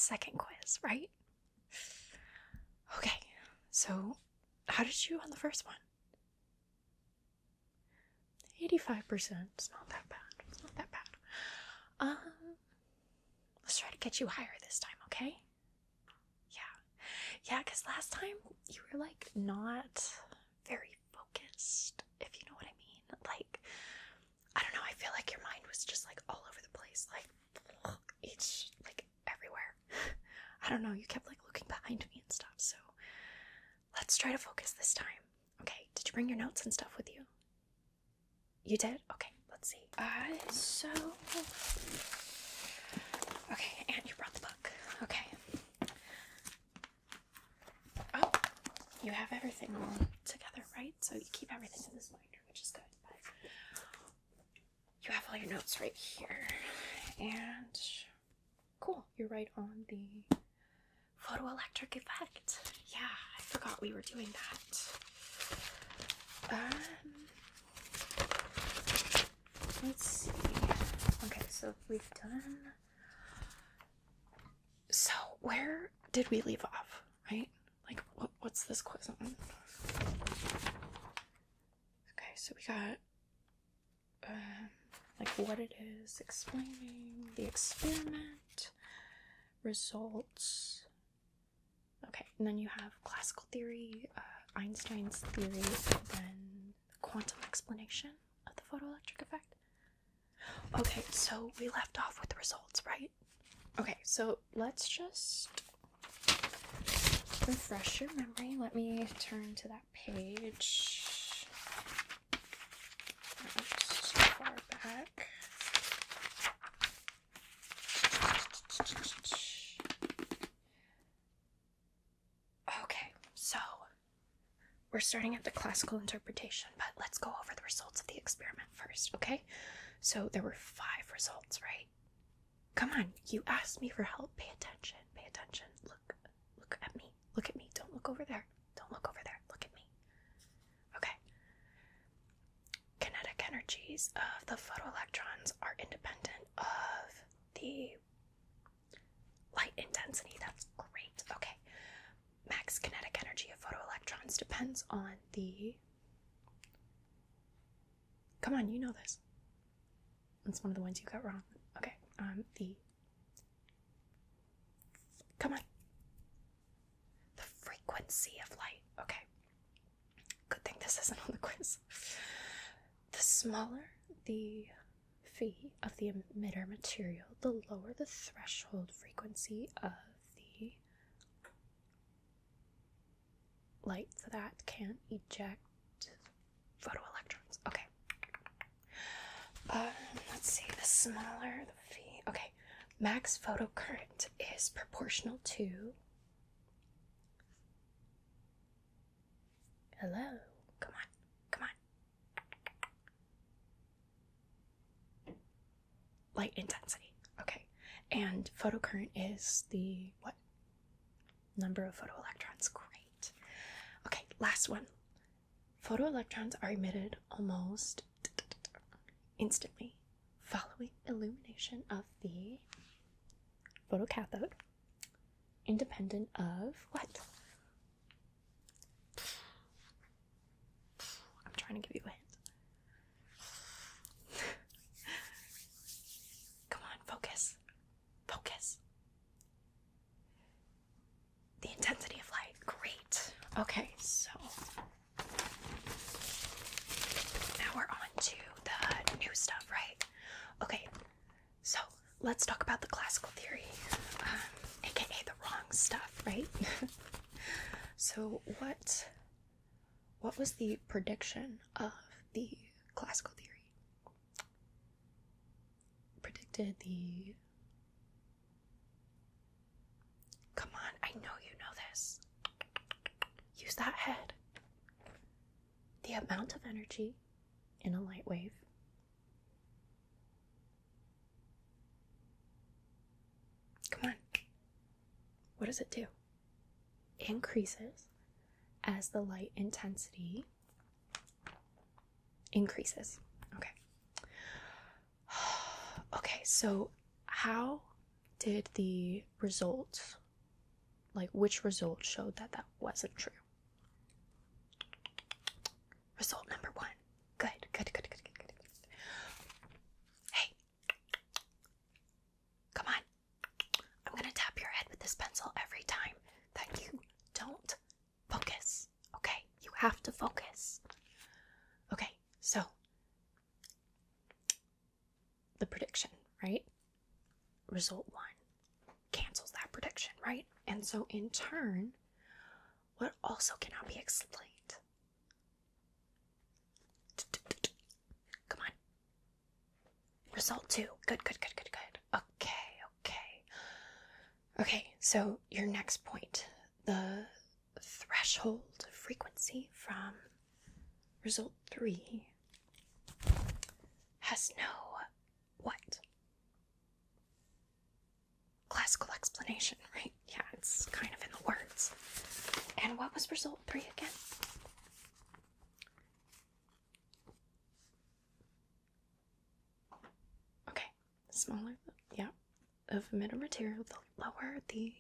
second quiz, right? Okay, so how did you do on the first one? 85%. It's not that bad. It's not that bad. Let's try to get you higher this time, okay? Yeah, because last time you were like not very focused, if you know what I mean. Like, I don't know, I feel like your mind was just like all over the place, like it's like everywhere. I don't know, you kept like looking behind me and stuff, so let's try to focus this time. Okay, did you bring your notes and stuff with you? You did? Okay, let's see. Okay, and you brought the book. Okay. Oh, you have everything all together, right? So you keep everything in this binder, which is good. But you have all your notes right here. And cool, you're right on the photoelectric effect. Yeah, I forgot we were doing that. Let's see. Okay, so we've done... So, where did we leave off, right? Like, what's this quiz on? Okay, so we got, like, what it is, explaining the experiment, results. Okay, and then you have classical theory, Einstein's theory, and then quantum explanation of the photoelectric effect. Okay, so we left off with the results, right? Okay, so let's just refresh your memory. Let me turn to that page. That's too far back. Okay, so we're starting at the classical interpretation, but let's go over the results of the experiment first, okay? So there were 5 results, right? Come on, you asked me for help. Pay attention, pay attention. Look at me. Look at me. Don't look over there. Don't look over there. Look at me. Okay. Kinetic energies of the photoelectrons are independent of the light intensity. That's great. Okay. Max kinetic energy of photoelectrons depends on the... Come on, you know this. It's one of the ones you got wrong. Okay. Come on. The frequency of light. Okay. Good thing this isn't on the quiz. The smaller the phi of the emitter material, the lower the threshold frequency of the light that can eject photoelectrons. Okay. Let's see, the smaller the phi. Okay, max photocurrent is proportional to... Hello? Come on, come on. Light intensity. Okay, and photocurrent is the what? Number of photoelectrons. Great. Okay, last one. Photoelectrons are emitted almost instantly following illumination of the photocathode, independent of what? I'm trying to give you a hint. Come on, focus. Focus. The intensity of light. Great. Okay, so now we're on to the new stuff, right? Okay, so let's talk about the classical theory, aka the wrong stuff, right? So what was the prediction of the classical theory? Predicted the... Come on, I know you know this. Use that head. The amount of energy in a light wave come on. What does it do? It increases as the light intensity increases. Okay. Okay, so how did the results, like which result showed that that wasn't true? Result number 1. Good. Hey, come on. I'm gonna tap your head with this pencil every time that you don't focus. Okay, you have to focus. Okay, so the prediction, right? Result 1 cancels that prediction, right? And so in turn, what also cannot be explained? Come on. Result 2. Good. Okay, so your next point, the threshold frequency from result 3 has no what? Classical explanation, right? Yeah, it's kind of in the words. And what was result 3 again? Okay, smaller, yeah, of emitter material, the lower the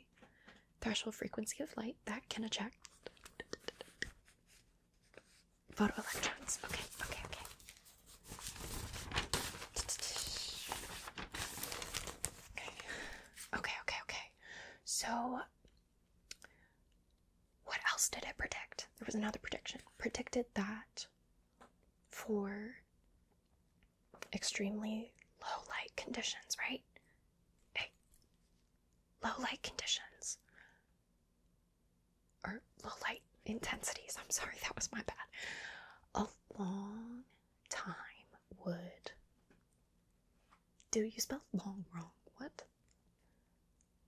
threshold frequency of light. That can eject photoelectrons. Okay. So, what else did it predict? There was another prediction. Predicted that for extremely low light conditions, right? Hey, low light conditions. Or low light intensities. I'm sorry, that was my bad. A long time would... Do you spell long wrong? What?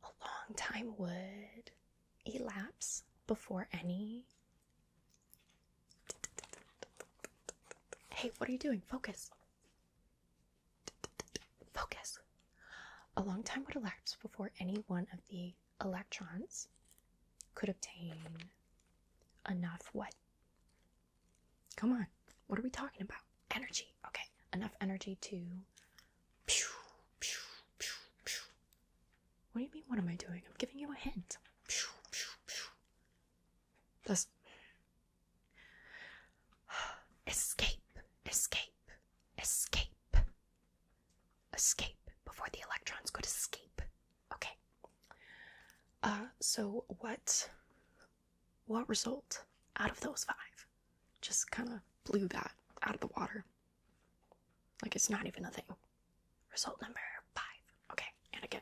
A long time would elapse before any... Hey, what are you doing? Focus. Focus. A long time would elapse before any one of the electrons could obtain enough what? Come on. What are we talking about? Energy. Okay. Enough energy to... What do you mean, what am I doing? I'm giving you a hint. Plus... Escape before the electrons could escape. Okay. So what result out of those 5 just kind of blew that out of the water? Like it's not even a thing. Result number 5. Okay, and again,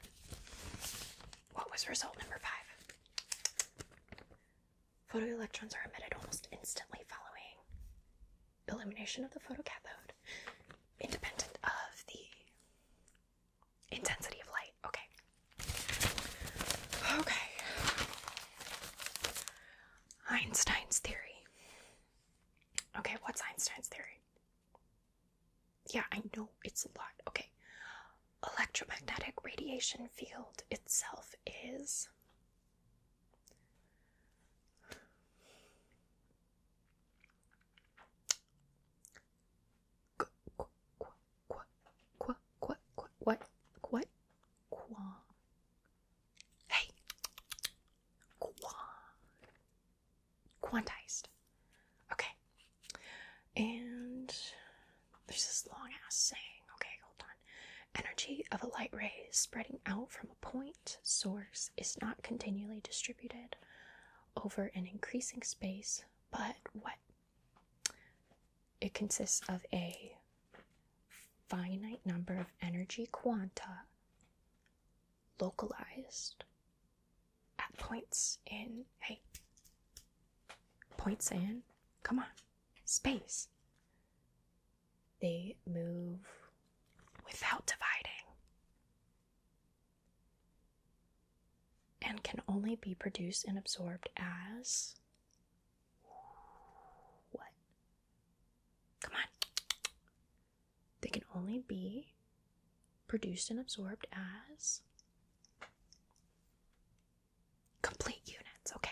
what was result number 5? Photoelectrons are emitted almost instantly following illumination of the photocathode, independent of the intensity of light. Okay. Einstein's theory. Okay, what's Einstein's theory? Yeah, I know it's a lot. Okay. Electromagnetic radiation field itself is... What? Hey. Quantized. Okay. And there's this long ass saying. Okay, hold on. Energy of a light ray spreading out from a point source is not continually distributed over an increasing space, but what? It consists of a finite number of energy quanta localized at points in, come on, space. They move without dividing and can only be produced and absorbed as what? Come on. They can only be produced and absorbed as complete units. Okay.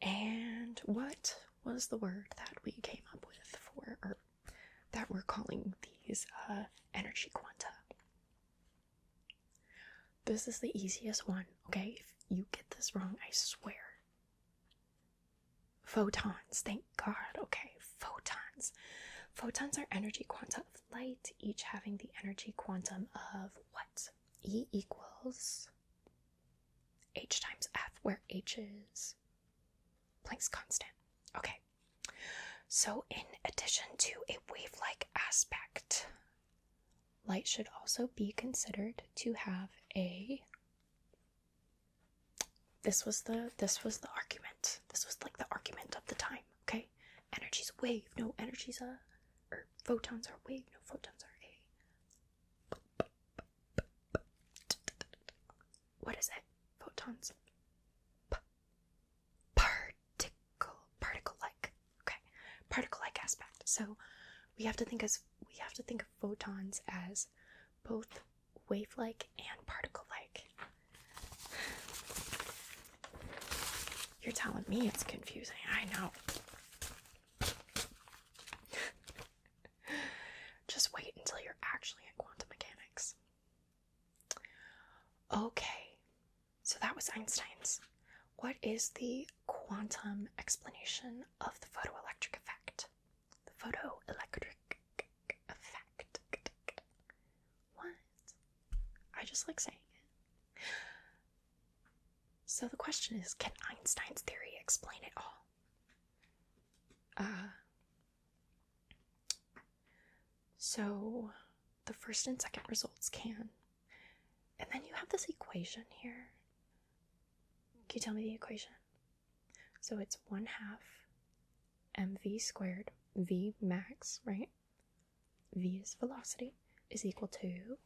And what was the word that we came up with for, or calling these energy quanta. This is the easiest one, okay? If you get this wrong, I swear. Photons, thank God. Okay, photons. Photons are energy quanta of light, each having the energy quantum of what? E equals h times f, where h is Planck's constant. Okay, so in addition to a wave-like aspect, light should also be considered to have a... This was the argument. This was like the argument of the time, okay? Energy's a wave, no, energy's a... Or photons are a wave, no, photons are a... What is it? Photons. Particle-like. Okay. Particle-like aspect. So we have to think of photons as both wave-like and particle-like. You're telling me it's confusing. I know. Just wait until you're actually in quantum mechanics. Okay, so that was Einstein's. What is the quantum explanation of the photoelectric effect? The photoelectric effect. What? I just like saying it. So the question is, can Einstein's theory explain it all? So the first and second results can. And then you have this equation here. Can you tell me the equation? So it's 1/2 mv squared, v max, right? V is velocity, is equal to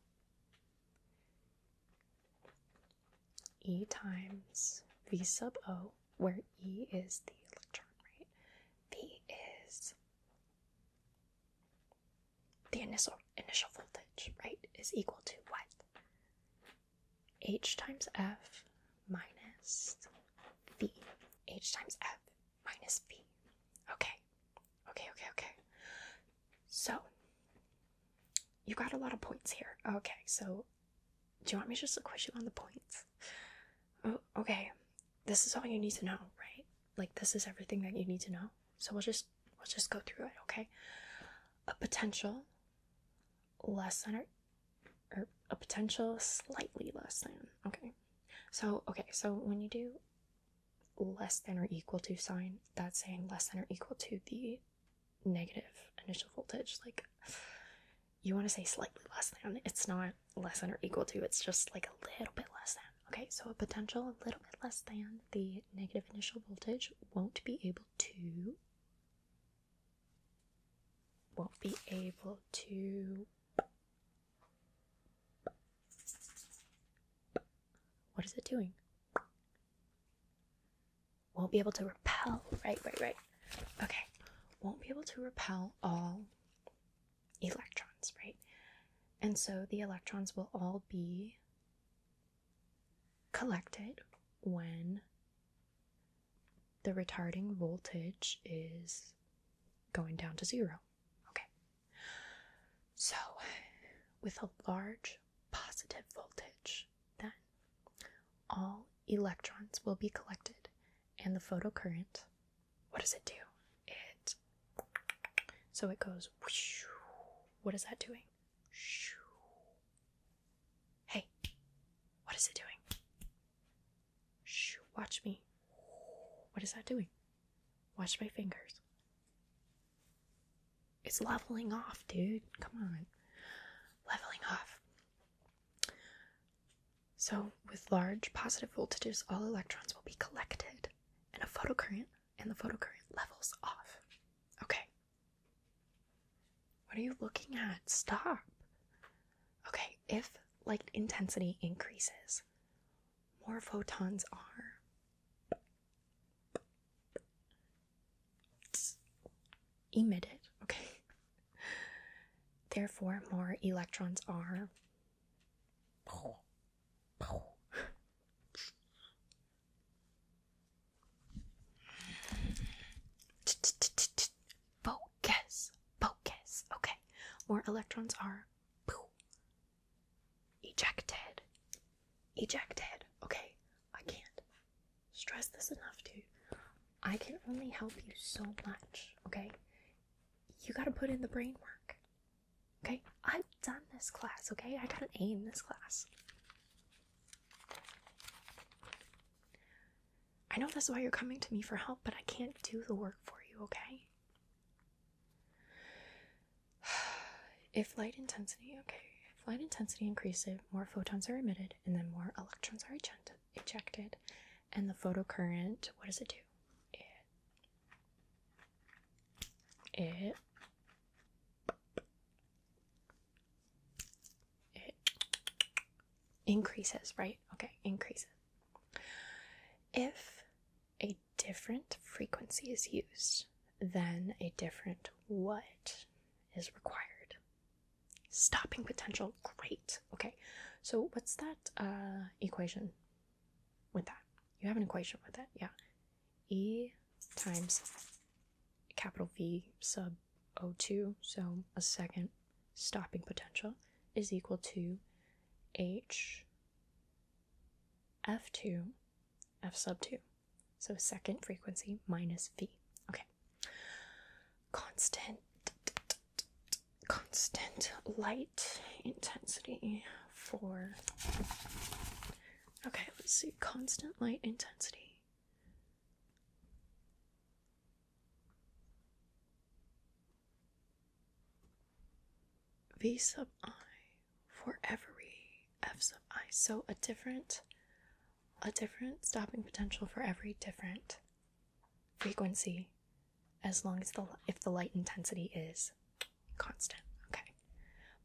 E times V sub O, where E is the electron, right? V is the initial voltage, right? Is equal to what? H times F minus V. H times F minus V. Okay. So, you got a lot of points here. Okay, so, do you want me just to quiz you on the points? Oh, okay. This is all you need to know, right? Like, this is everything that you need to know. So we'll just go through it, okay? A potential less than or a potential slightly less than, okay? So when you do less than or equal to sign, that's saying less than or equal to the negative initial voltage. Like, you want to say slightly less than. It's not less than or equal to, it's just like a little bit less than. Okay, so a potential a little bit less than the negative initial voltage won't be able to what is it doing? Won't be able to repel, right. Okay, won't be able to repel all electrons, right? And so the electrons will all be collected when the retarding voltage is going down to 0. Okay. So, with a large positive voltage, then all electrons will be collected, and the photocurrent, what does it do? So it goes whoosh. What is that doing? Hey, what is it doing? Watch me. What is that doing? Watch my fingers. It's leveling off, dude. Come on. Leveling off. So, with large positive voltages, all electrons will be collected in a photocurrent, and the photocurrent levels off. Okay. What are you looking at? Stop. Okay, if light intensity increases, more photons are emitted, okay? Therefore, more electrons are focus. Okay, electrons are ejected. Ejected. Okay, I can't stress this enough, dude. I can only help you so much, okay? You gotta put in the brain work, okay? I've done this class, okay? I got an A in this class. I know that's why you're coming to me for help, but I can't do the work for you, okay? If light intensity increases, more photons are emitted, and then more electrons are ejected. And the photocurrent, what does it do? It increases, right? Okay, increases. If a different frequency is used, then a different what is required? Stopping potential. Great. Okay, so what's that equation with that? You have an equation with it, yeah. E times capital V sub O2, so a second stopping potential, is equal to H F2 F sub 2. So second frequency minus V. Okay. Constant light intensity for... Okay, let's see. Constant light intensity. V sub I for every F sub I. So a different stopping potential for every different frequency, as long as if the light intensity is constant. Okay.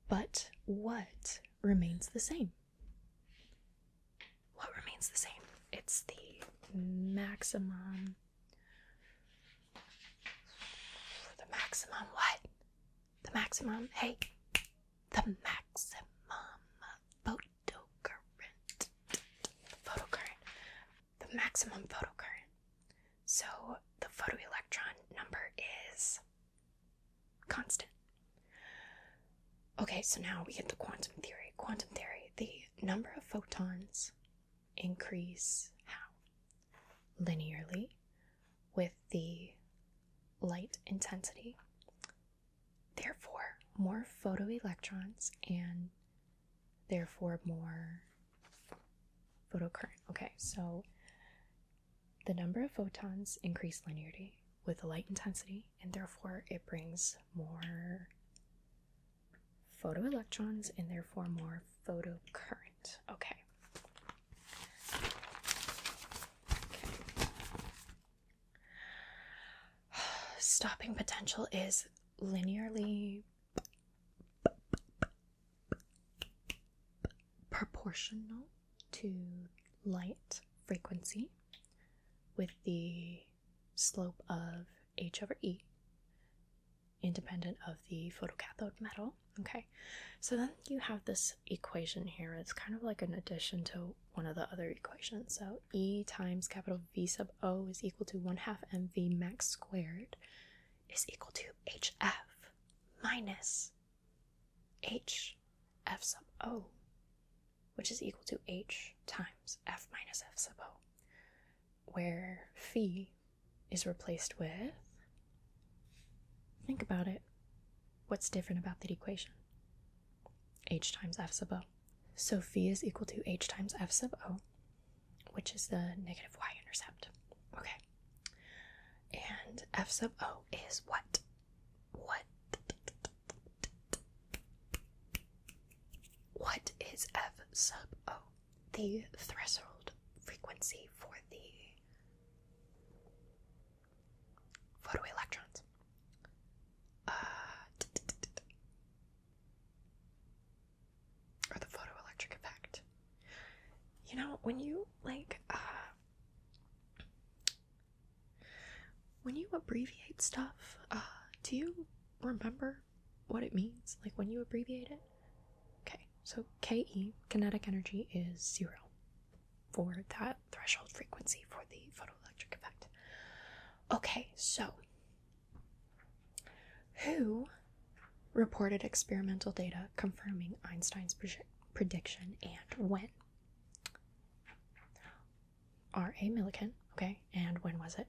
But what remains the same? What remains the same? It's the maximum. The maximum what? The maximum, hey, the maximum photocurrent. The maximum photocurrent. So the photoelectron number is constant. Okay, so now we get to quantum theory. Quantum theory, the number of photons increase how? Linearly with the light intensity. Therefore, more photoelectrons and therefore more photocurrent. Okay, so the number of photons increase linearly with the light intensity, and therefore it brings more photoelectrons and therefore more photocurrent. Okay. Stopping potential is linearly proportional to light frequency with the slope of H over E, independent of the photocathode metal. Okay, so then you have this equation here. It's kind of like an addition to one of the other equations. So E times capital V sub O is equal to 1/2 mv max squared is equal to HF minus HF sub O, which is equal to H times F minus F sub O, where phi is replaced with, think about it, what's different about that equation? H times F sub O. So phi is equal to H times F sub O, which is the negative y-intercept. Okay. And F sub O is what? What is F sub O? The threshold frequency for the photoelectrons. Or the photoelectric effect. You know, when you when you abbreviate stuff, do you remember what it means? Like when you abbreviate it? Okay, so KE, kinetic energy, is 0 for that threshold frequency for the photoelectric effect. Okay, so who reported experimental data confirming Einstein's prediction, and when? R.A. Millikan, okay, and when was it?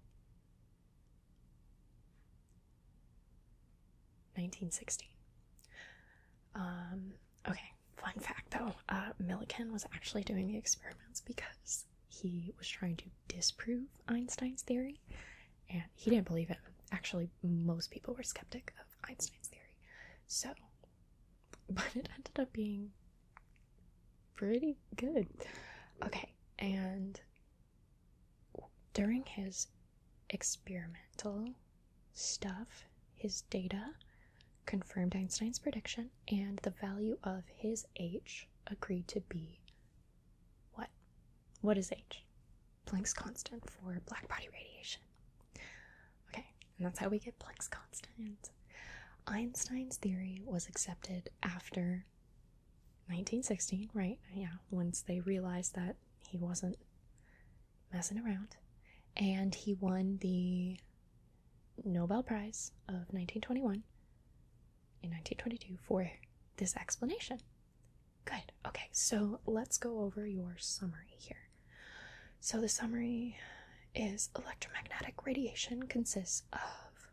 1916. Okay, fun fact though, Millikan was actually doing the experiments because he was trying to disprove Einstein's theory, and he didn't believe it. Actually, most people were skeptic of Einstein's theory. So, but it ended up being pretty good. Okay, and during his experimental stuff, his data confirmed Einstein's prediction, and the value of his H agreed to be what? What is H? Planck's constant for black body radiation. Okay, and that's how we get Planck's constant. Einstein's theory was accepted after 1916, right? Yeah, once they realized that he wasn't messing around. And he won the Nobel Prize of 1921 in 1922 for this explanation. Good. Okay, so let's go over your summary here. So the summary is electromagnetic radiation consists of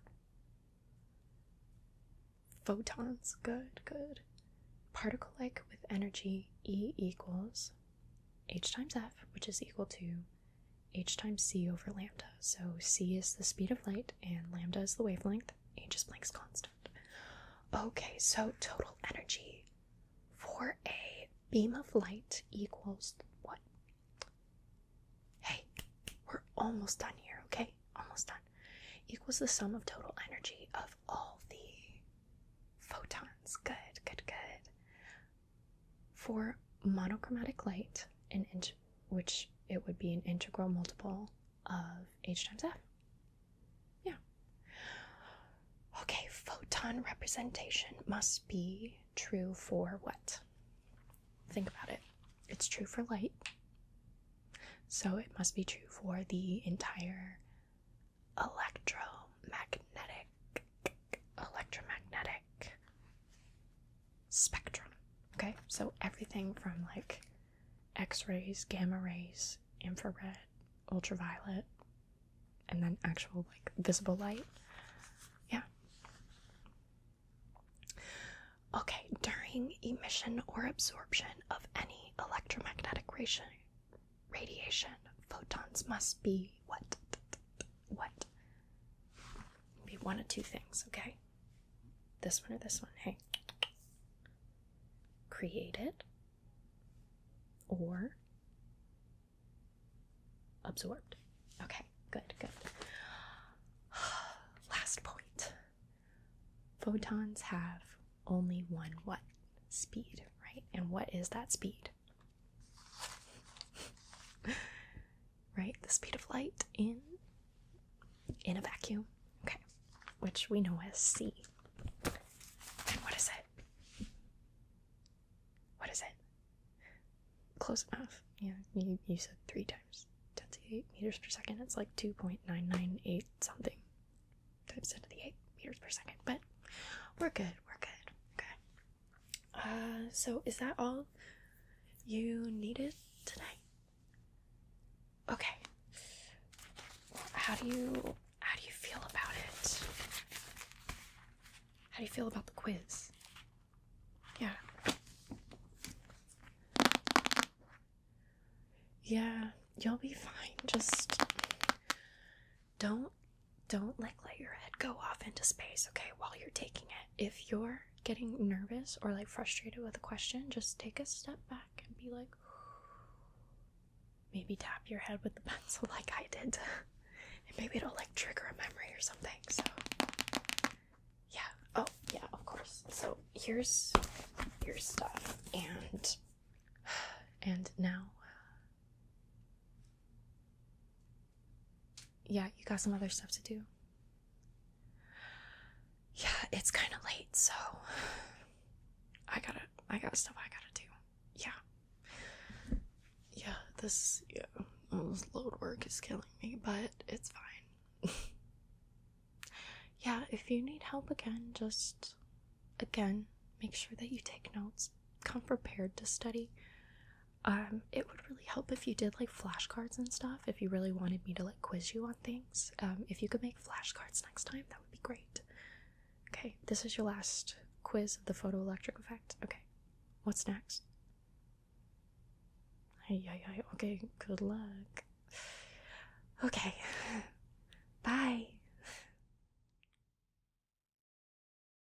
photons. Good. Particle-like with energy E equals H times F, which is equal to H times C over lambda. So C is the speed of light and lambda is the wavelength. H is Planck's constant. Okay, so total energy for a beam of light equals what? Hey, we're almost done here, okay? Almost done. Equals the sum of total energy of all the photons. Good. For monochromatic light, which it would be an integral multiple of H times F. Yeah. Okay, photon representation must be true for what? Think about it. It's true for light. So it must be true for the entire electromagnetic spectrum. Okay, so everything from like X-rays, gamma rays, infrared, ultraviolet, and then actual like visible light. Yeah. Okay, during emission or absorption of any electromagnetic radiation, photons must be what? Be one of two things, okay? This one or this one. Hey. Created or absorbed. Okay, good. Last point. Photons have only one what? Speed, right? And what is that speed? Right? The speed of light in a vacuum. Okay. Which we know as c. And what is it? What is it? Close enough. Yeah, you said 3 times 10 to the 8 meters per second. It's like 2.998 something times 10 to the 8 meters per second. But we're good. Okay. So is that all you needed today? Okay. How do you feel about it? How do you feel about the quiz? Yeah. Yeah, you'll be fine. Just don't like let your head go off into space, okay, while you're taking it. If you're getting nervous or like frustrated with a question, just take a step back and be like, maybe tap your head with the pencil like I did. And maybe it'll like trigger a memory or something. So yeah. Oh yeah, of course. So here's your stuff, and now yeah, you got some other stuff to do. Yeah, it's kind of late, so I got stuff I gotta do. Yeah, this load work is killing me, but it's fine. Yeah, if you need help again, just again, make sure that you take notes. Come prepared to study. It would really help if you did like flashcards and stuff, if you really wanted me to like quiz you on things. If you could make flashcards next time, that would be great. Okay, this is your last quiz of the photoelectric effect. Okay, what's next? Okay, good luck. Okay, bye.